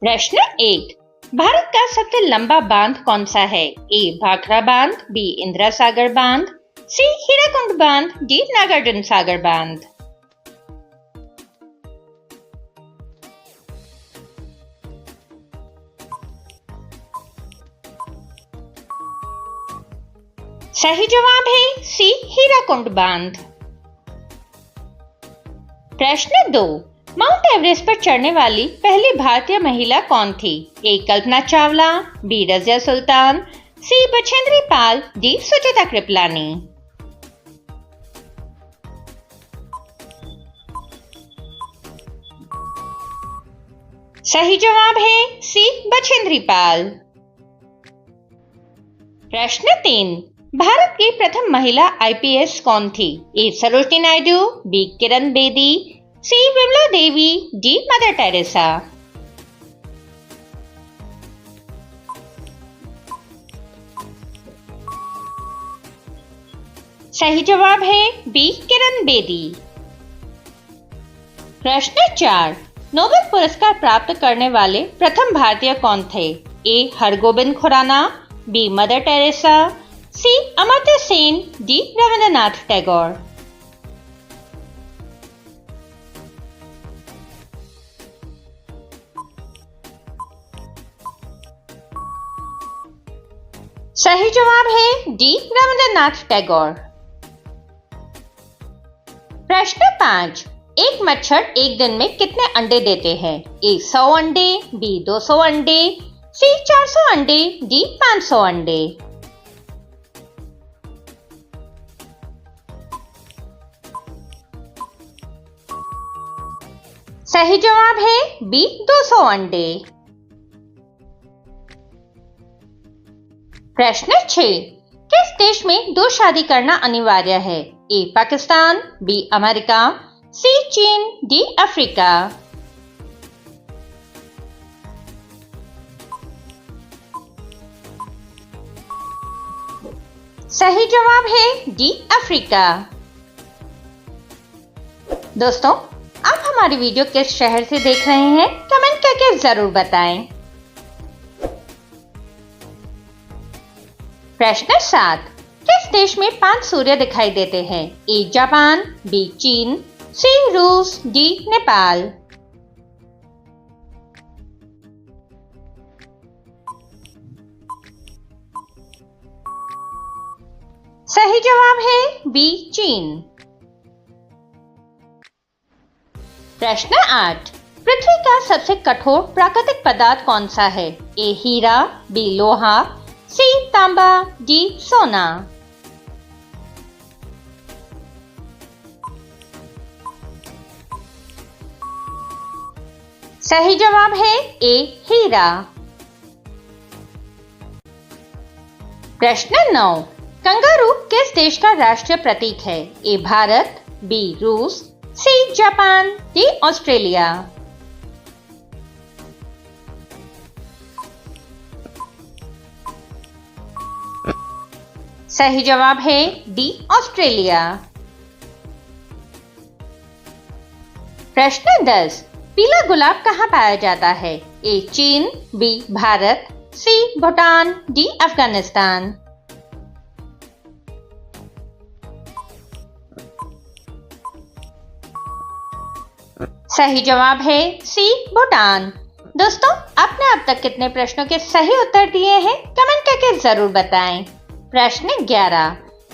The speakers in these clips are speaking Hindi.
प्रश्न 1। भारत का सबसे लंबा बांध कौन सा है? ए भाखड़ा बांध, बी इंदिरा सागर बांध, सी हीराकुंड बांध, डी नागार्जुन सागर बांध। सही जवाब है सी हीराकुंड बांध। प्रश्न 2। माउंट एवरेस्ट पर चढ़ने वाली पहली भारतीय महिला कौन थी? ए कल्पना चावला, बी रजिया सुल्तान, सी बछेंद्री पाल, डी सुचेता कृपलानी। सही जवाब है सी बछेंद्री पाल। प्रश्न 3। भारत की प्रथम महिला आईपीएस कौन थी? ए सरोजिनी नायडू, बी किरण बेदी, सी Vimla Devi, D mother Teresa. सही जवाब है बी किरण बेदी। प्रश्न 4। नोबेल पुरस्कार प्राप्त करने वाले प्रथम भारतीय कौन थे? A Hargobind Khorana, B Mother Teresa, C Amartya Sen, D Rabindranath Tagore. सही जवाब है डी रविंद्रनाथ टैगोर। प्रश्न 5। एक मच्छर एक दिन में कितने अंडे देते हैं? ए 100 अंडे, बी 200 अंडे, सी 400 अंडे, डी 500 अंडे। सही जवाब है बी 200 अंडे। प्रश्न 6। किस देश में दो शादी करना अनिवार्य है? ए पाकिस्तान, बी अमेरिका, सी चीन, डी अफ्रीका। सही जवाब है डी अफ्रीका। दोस्तों, आप हमारी वीडियो किस शहर से देख रहे हैं कमेंट करके जरूर बताएं। प्रश्न 7। किस देश में 5 सूर्य दिखाई देते हैं? ए जापान, बी चीन, सी रूस, डी नेपाल। सही जवाब है बी चीन। प्रश्न 8। पृथ्वी का सबसे कठोर प्राकृतिक पदार्थ कौन सा है? ए हीरा, बी लोहा, सी तांबा, डी सोना। सही जवाब है ए हीरा। प्रश्न 9। कंगारू किस देश का राष्ट्रीय प्रतीक है? ए भारत, बी रूस, सी जापान, डी ऑस्ट्रेलिया। सही जवाब है डी ऑस्ट्रेलिया। प्रश्न 10। पीला गुलाब कहाँ पाया जाता है? ए चीन, बी भारत, सी भूटान, डी अफगानिस्तान। सही जवाब है सी भूटान। दोस्तों, आपने अब तक कितने प्रश्नों के सही उत्तर दिए हैं कमेंट करके जरूर बताएं। प्रश्न 11।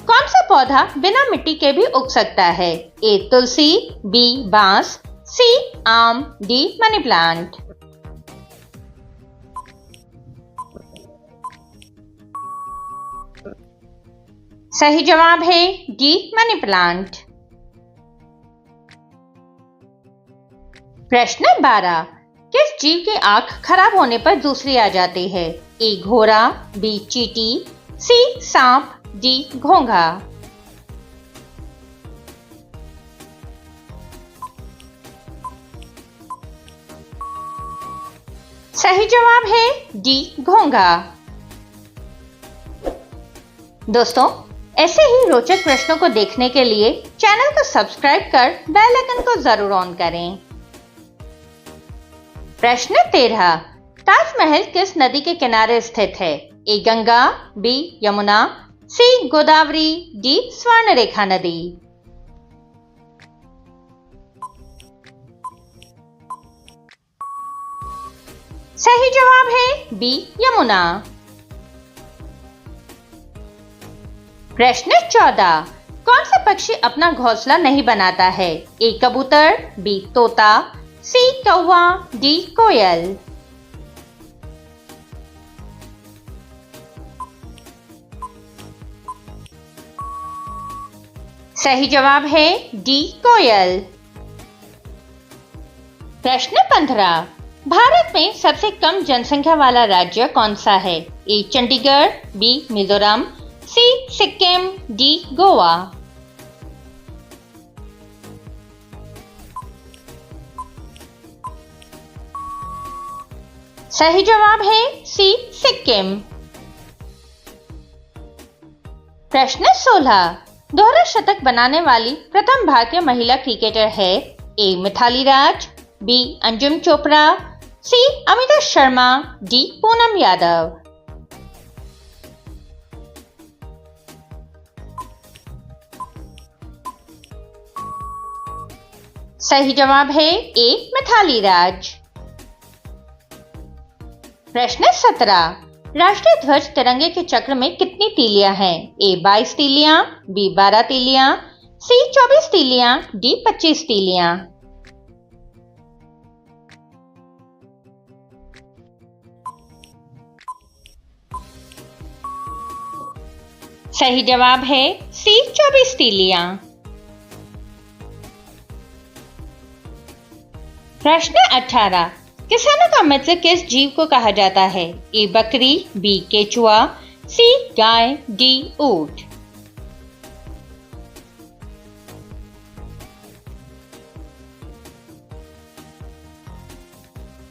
कौन सा पौधा बिना मिट्टी के भी उग सकता है? ए तुलसी, बी बांस, सी आम, डी मनी प्लांट। सही जवाब है डी मनी प्लांट। प्रश्न 12। किस जीव की आंख खराब होने पर दूसरी आ जाती है? ए घोड़ा, बी चींटी, सी सांप, डी घोंघा। सही जवाब है डी घोंघा। दोस्तों, ऐसे ही रोचक प्रश्नों को देखने के लिए चैनल को सब्सक्राइब कर बेल आइकन को जरूर ऑन करें। प्रश्न 13। ताजमहल किस नदी के किनारे स्थित है? ए गंगा, बी यमुना, सी गोदावरी, डी स्वर्णरेखा नदी। सही जवाब है बी यमुना। प्रश्न 14। कौन सा पक्षी अपना घोंसला नहीं बनाता है? ए कबूतर, बी तोता, सी कौवा, डी कोयल। सही जवाब है डी कोयल। प्रश्न 15। भारत में सबसे कम जनसंख्या वाला राज्य कौन सा है? ए चंडीगढ़, बी मिजोरम, सी सिक्किम, डी गोवा। सही जवाब है सी सिक्किम। प्रश्न 16। दोहरा शतक बनाने वाली प्रथम भारतीय महिला क्रिकेटर है? ए मिथाली राज, बी अंजुम चोपड़ा, सी अमिता शर्मा, डी पूनम यादव। सही जवाब है ए मिथाली राज। प्रश्न 17। राष्ट्रीय ध्वज तिरंगे के चक्र में कितनी तीलियां हैं? ए 22 तीलियां, बी 12 तीलियां, सी 24 तीलियां, डी 25 तीलियां। सही जवाब है सी 24 तीलियां। प्रश्न 18। किसानों का मित्र किस जीव को कहा जाता है? ए बकरी, बी केचुआ, सी गाय, डी ऊंट।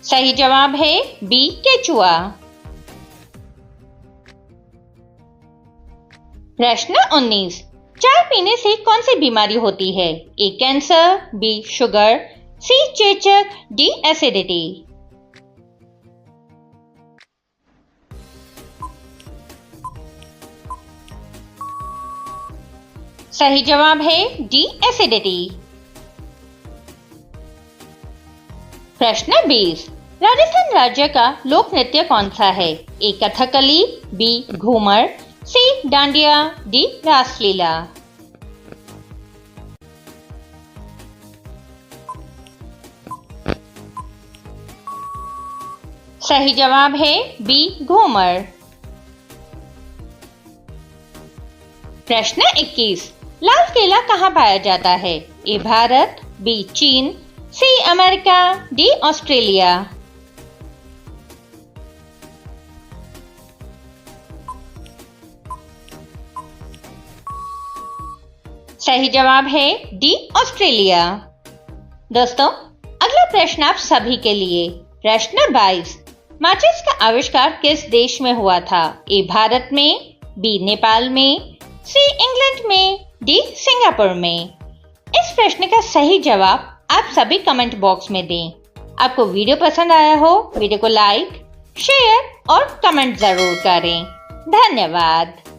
सही जवाब है बी केचुआ। प्रश्न 19। चाय पीने से कौन सी बीमारी होती है? ए कैंसर, बी शुगर, सी चेचक, डी एसिडिटी। सही जवाब है डी एसिडिटी। प्रश्न 20। राजस्थान राज्य का लोक नृत्य कौन सा है? ए कथकली, बी घूमर, सी डांडिया, डी रासलीला। सही जवाब है बी घूमर। प्रश्न 21। लाल किला कहाँ पाया जाता है? ए भारत, बी चीन, सी अमेरिका, डी ऑस्ट्रेलिया। सही जवाब है डी ऑस्ट्रेलिया। दोस्तों, अगला प्रश्न आप सभी के लिए। प्रश्न 22। माचिस का आविष्कार किस देश में हुआ था? ए भारत में, बी नेपाल में, सी इंग्लैंड में, डी सिंगापुर में। इस प्रश्न का सही जवाब आप सभी कमेंट बॉक्स में दें। आपको वीडियो पसंद आया हो, वीडियो को लाइक, शेयर और कमेंट जरूर करें। धन्यवाद।